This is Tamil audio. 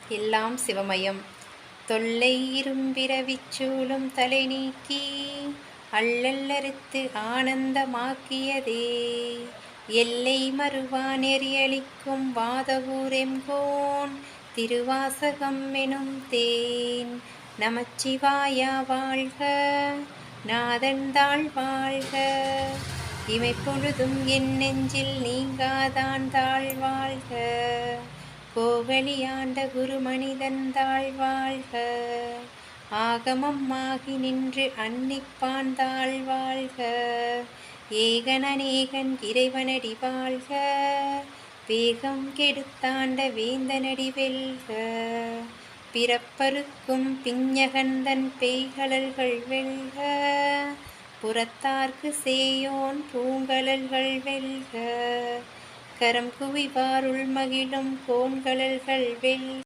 எல்லாம் சிவமயம். தொல்லை இரும்பிறவிச்சூழும் தலை நீக்கி அல்லல்லறுத்து ஆனந்தமாக்கியதே. எல்லை மறுவா நெறியளிக்கும் வாதவூரெம்கோன் திருவாசகம் எனும் தேன். நமச்சிவாயா வாழ்க, நாதன்தாள் வாழ்க. இமைப்பொழுதும் என் நெஞ்சில் நீங்காதான் தாழ் வாழ்க. கோவலியாண்ட குருமனிதன்தாள் வாழ்க. ஆகமம் ஆகி நின்று அன்னிப்பான் தாழ் வாழ்க. ஏகன் அநேகன் இறைவனடி வாழ்க. வேகம் கெடுத்தாண்ட வேந்தனடி வெல்க. பிறப்பருக்கும் பிஞகந்தன் பேய்கழல்கள் வெல்க. புறத்தார்க்கு சேயோன் பூங்கழல்கள் வெல்க. கரம் குவிவாருள் மகிழும் கோண்கழல்கள் வெல்க.